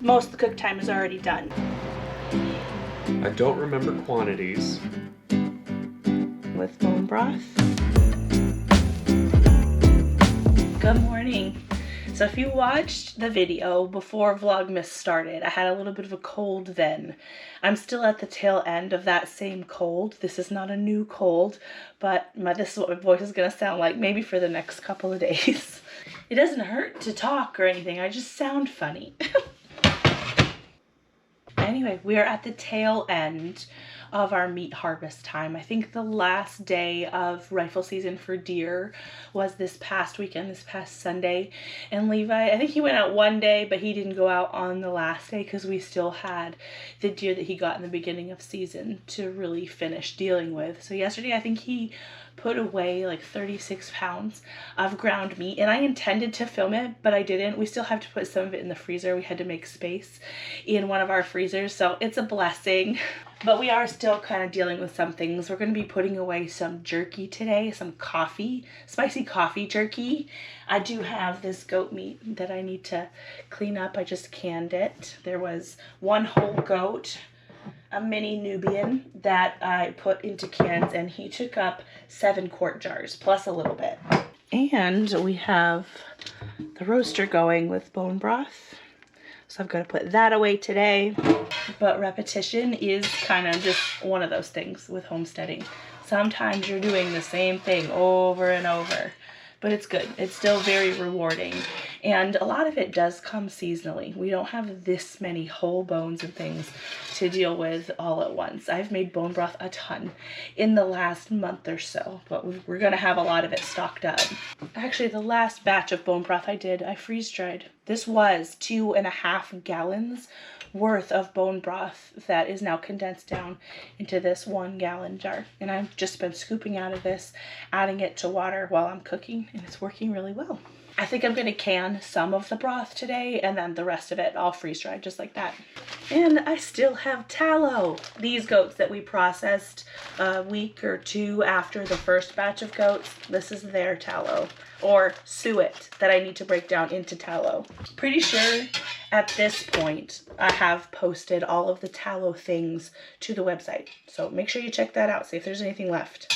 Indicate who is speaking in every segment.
Speaker 1: most of the cook time is already done.
Speaker 2: I don't remember quantities.
Speaker 1: With bone broth. Good morning. So if you watched the video before Vlogmas started, I had a little bit of a cold then. I'm still at the tail end of that same cold. This is not a new cold, but this is what my voice is going to sound like maybe for the next couple of days. It doesn't hurt to talk or anything. I just sound funny. Anyway, we are at the tail end of our meat harvest time. I think the last day of rifle season for deer was this past weekend, this past Sunday. And Levi, I think he went out one day, but he didn't go out on the last day because we still had the deer that he got in the beginning of season to really finish dealing with. So yesterday, I think he put away like 36 pounds of ground meat, and I intended to film it, but I didn't. We still have to put some of it in the freezer. We had to make space in one of our freezers, so it's a blessing. But we are still kind of dealing with some things. We're going to be putting away some jerky today, some coffee, spicy coffee jerky. I do have this goat meat that I need to clean up. I just canned it. There was one whole goat, a mini Nubian that I put into cans, and he took up 7 quart jars plus a little bit. And we have the roaster going with bone broth. So I'm going to put that away today. But repetition is kind of just one of those things with homesteading. Sometimes you're doing the same thing over and over, but it's good. It's still very rewarding. And a lot of it does come seasonally. We don't have this many whole bones and things to deal with all at once. I've made bone broth a ton in the last month or so, but we're going to have a lot of it stocked up. Actually, the last batch of bone broth I did, I freeze dried. This was 2.5 gallons worth of bone broth that is now condensed down into this 1 gallon jar. And I've just been scooping out of this, adding it to water while I'm cooking, and it's working really well. I think I'm going to can some of the broth today, and then the rest of it I'll freeze dry just like that. And I still have tallow. These goats that we processed a week or 2 after the first batch of goats, this is their tallow, or suet that I need to break down into tallow. Pretty sure at this point I have posted all of the tallow things to the website. So make sure you check that out, see if there's anything left.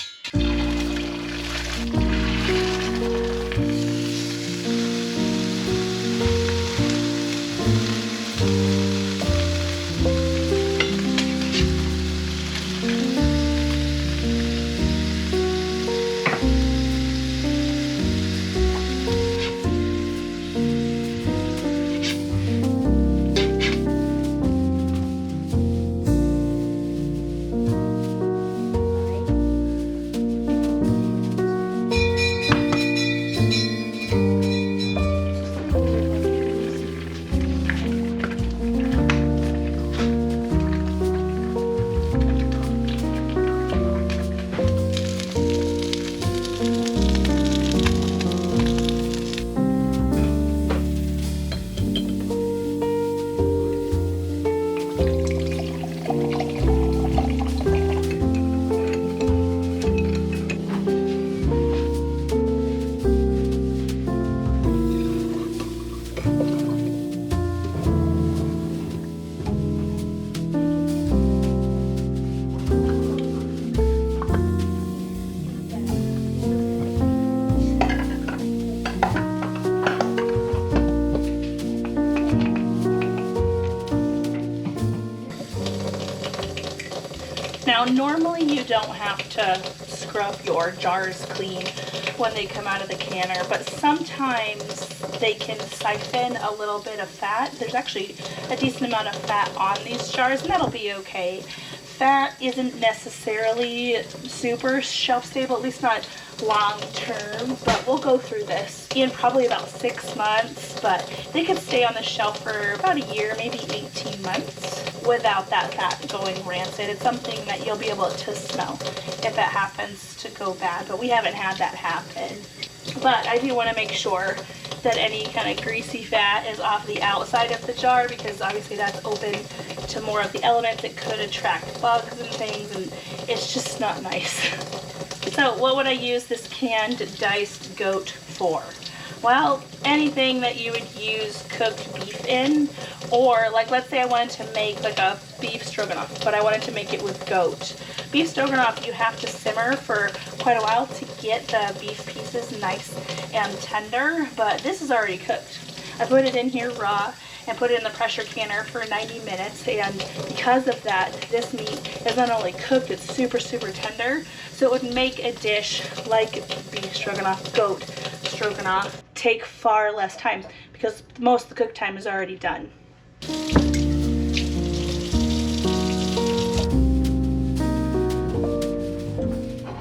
Speaker 1: Now, normally you don't have to scrub your jars clean when they come out of the canner, but sometimes they can siphon a little bit of fat. There's actually a decent amount of fat on these jars, and that'll be okay. Fat isn't necessarily super shelf stable, at least not long term, but we'll go through this in probably about 6 months, but they could stay on the shelf for about a year, maybe 18 months without that fat going rancid. It's something that you'll be able to smell if it happens to go bad, but we haven't had that happen. But I do want to make sure that any kind of greasy fat is off the outside of the jar, because obviously that's open to more of the elements. It could attract bugs and things, and it's just not nice. So what would I use this canned diced goat for? Well, anything that you would use cooked beef in, or like let's say I wanted to make like a beef stroganoff, but I wanted to make it with goat. Beef stroganoff, you have to simmer for quite a while to get the beef pieces nice and tender, but this is already cooked. I put it in here raw and put it in the pressure canner for 90 minutes, and because of that, this meat is not only cooked, it's super tender, so it would make a dish like beef stroganoff, goat stroganoff, take far less time because most of the cook time is already done.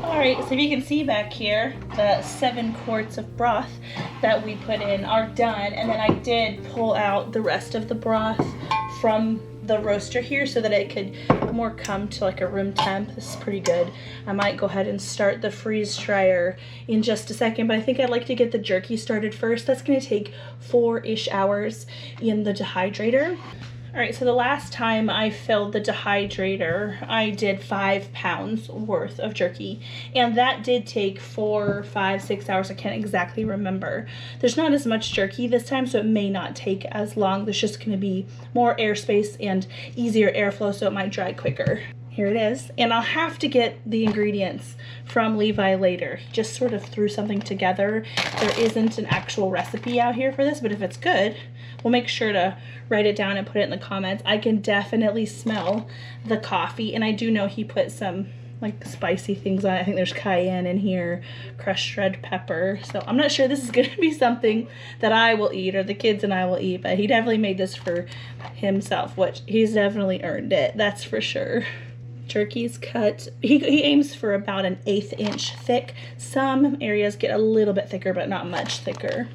Speaker 1: Alright, so if you can see back here, the 7 quarts of broth that we put in are done, and then I did pull out the rest of the broth from the roaster here so that it could more come to like a room temp. This is pretty good. I might go ahead and start the freeze dryer in just a second, but I think I'd like to get the jerky started first. That's going to take 4-ish hours in the dehydrator. Alright, so the last time I filled the dehydrator, I did 5 pounds worth of jerky, and that did take 4, 5, 6 hours. I can't exactly remember. There's not as much jerky this time, so it may not take as long. There's just going to be more airspace and easier airflow, so it might dry quicker. Here it is, and I'll have to get the ingredients from Levi later. He just sort of threw something together. There isn't an actual recipe out here for this, but if it's good, we'll make sure to write it down and put it in the comments. I can definitely smell the coffee, and I do know he put some like spicy things on it. I think there's cayenne in here, crushed red pepper. So I'm not sure this is gonna be something that I will eat or the kids and I will eat, but he definitely made this for himself, which he's definitely earned it, that's for sure. Jerky's cut, he aims for about an 1/8 inch thick. Some areas get a little bit thicker, but not much thicker.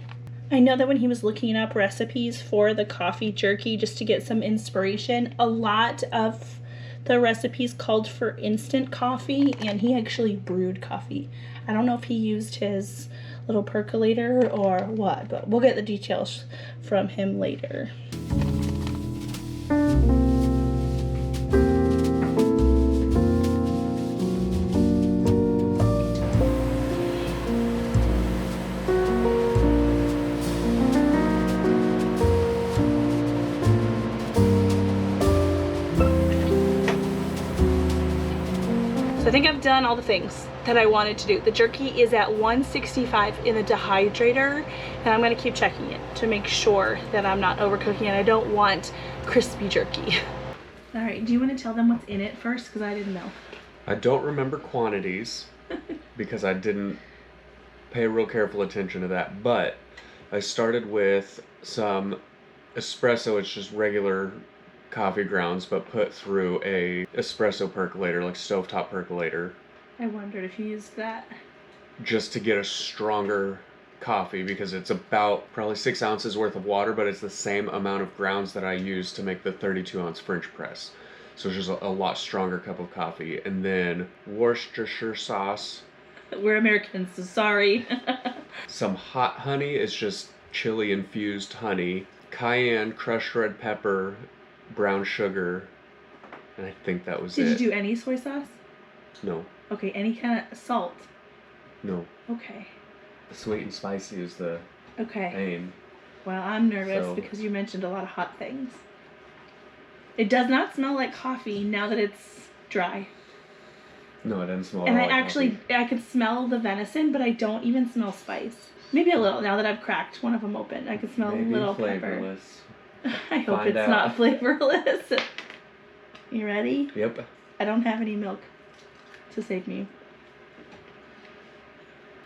Speaker 1: I know that when he was looking up recipes for the coffee jerky just to get some inspiration, a lot of the recipes called for instant coffee, and he actually brewed coffee. I don't know if he used his little percolator or what, but we'll get the details from him later. So I think I've done all the things that I wanted to do. The jerky is at 165 in the dehydrator, and I'm gonna keep checking it to make sure that I'm not overcooking it. I don't want crispy jerky. All right, do you want to tell them what's in it first? Because I didn't know.
Speaker 2: I don't remember quantities because I didn't pay real careful attention to that, but I started with some espresso. It's just regular coffee grounds, but put through a espresso percolator, like stovetop percolator.
Speaker 1: I wondered if you used that.
Speaker 2: Just to get a stronger coffee, because it's about probably 6 ounces worth of water, but it's the same amount of grounds that I use to make the 32-ounce French press. So it's just a lot stronger cup of coffee. And then Worcestershire sauce.
Speaker 1: We're Americans, so sorry.
Speaker 2: Some hot honey. It's just chili infused honey. Cayenne, crushed red pepper, brown sugar, and I think that was it.
Speaker 1: Did you do any soy sauce?
Speaker 2: No.
Speaker 1: Okay, any kind of salt?
Speaker 2: No.
Speaker 1: Okay.
Speaker 2: The sweet and spicy is the aim.
Speaker 1: Well, I'm nervous because you mentioned a lot of hot things. It does not smell like coffee now that it's dry.
Speaker 2: No, it doesn't smell
Speaker 1: and
Speaker 2: like
Speaker 1: coffee. I can smell the venison, but I don't even smell spice. Maybe a little now that I've cracked one of them open. I can smell a little
Speaker 2: flavorless.
Speaker 1: Pepper. I hope it's not flavorless. You ready?
Speaker 2: Yep.
Speaker 1: I don't have any milk to save me.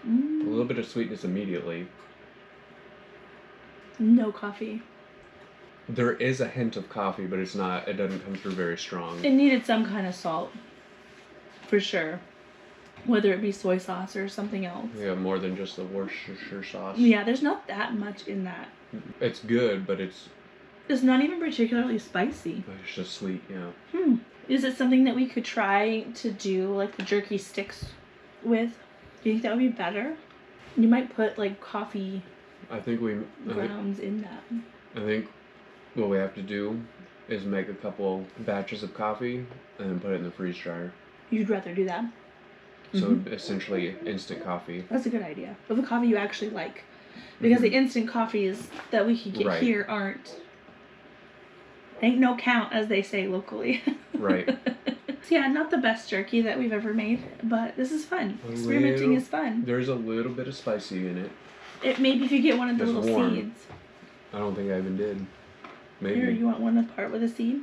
Speaker 2: A little bit of sweetness immediately.
Speaker 1: No coffee.
Speaker 2: There is a hint of coffee, but it's not. It doesn't come through very strong.
Speaker 1: It needed some kind of salt, for sure. Whether it be soy sauce or something else.
Speaker 2: Yeah, more than just the Worcestershire sauce.
Speaker 1: Yeah, there's not that much in that.
Speaker 2: It's good, but it's
Speaker 1: not even particularly spicy.
Speaker 2: It's just sweet, yeah.
Speaker 1: Is it something that we could try to do, like the jerky sticks with? Do you think that would be better? You might put like coffee grounds in that.
Speaker 2: I think what we have to do is make a couple batches of coffee and then put it in the freeze dryer.
Speaker 1: You'd rather do that?
Speaker 2: So essentially instant coffee.
Speaker 1: That's a good idea. Of the coffee you actually like. because the instant coffees that we could get
Speaker 2: Right.
Speaker 1: here ain't no count, as they say locally.
Speaker 2: Right.
Speaker 1: So yeah, not the best jerky that we've ever made, but this is fun. Experimenting is fun.
Speaker 2: There's a little bit of spicy in it.
Speaker 1: Maybe if you get one of the
Speaker 2: It's
Speaker 1: little
Speaker 2: warm.
Speaker 1: seeds.
Speaker 2: I don't think I even did. Maybe.
Speaker 1: Here, you want one apart with a seed?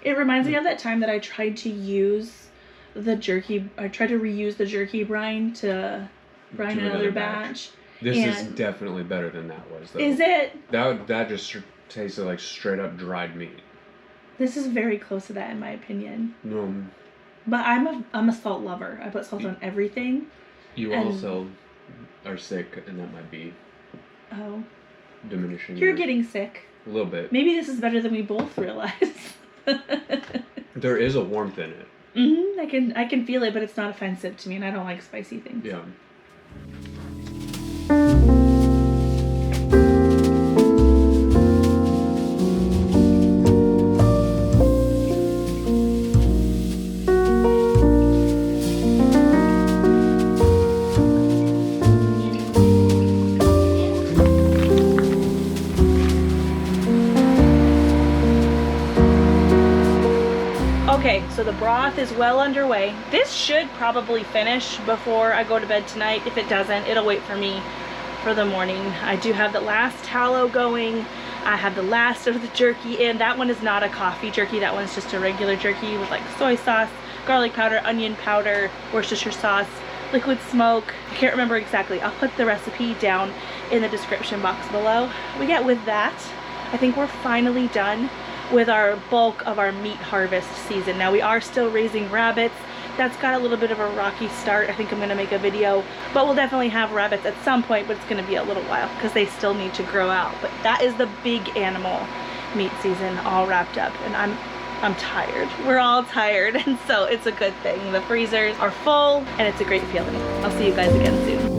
Speaker 1: It reminds me of that time that I tried to use the jerky. I tried to reuse the jerky brine to brine
Speaker 2: Do
Speaker 1: another
Speaker 2: another
Speaker 1: batch.
Speaker 2: This is
Speaker 1: And-
Speaker 2: definitely better than that was, though.
Speaker 1: Is it?
Speaker 2: That just tasted like straight up dried meat.
Speaker 1: This is very close to that in my opinion.
Speaker 2: No,
Speaker 1: But I'm a salt lover. I put salt on everything.
Speaker 2: you
Speaker 1: And-
Speaker 2: also are sick, and that might be
Speaker 1: Oh,
Speaker 2: diminishing.
Speaker 1: you're
Speaker 2: your-
Speaker 1: getting sick.
Speaker 2: a little bit.
Speaker 1: Maybe this is better than we both realize.
Speaker 2: There is a warmth in it.
Speaker 1: I can feel it, but it's not offensive to me, and I don't like spicy things.
Speaker 2: Yeah.
Speaker 1: Okay, so the broth is well underway. This should probably finish before I go to bed tonight. If it doesn't, it'll wait for me for the morning. I do have the last tallow going. I have the last of the jerky in. That one is not a coffee jerky. That one's just a regular jerky with like soy sauce, garlic powder, onion powder, Worcestershire sauce, liquid smoke. I can't remember exactly. I'll put the recipe down in the description box below. But yeah, with that, I think we're finally done with our bulk of our meat harvest season. Now we are still raising rabbits. That's got a little bit of a rocky start. I think I'm gonna make a video, but we'll definitely have rabbits at some point, but it's gonna be a little while because they still need to grow out. But that is the big animal meat season all wrapped up, and I'm tired. We're all tired, and so it's a good thing. The freezers are full, and it's a great feeling. I'll see you guys again soon.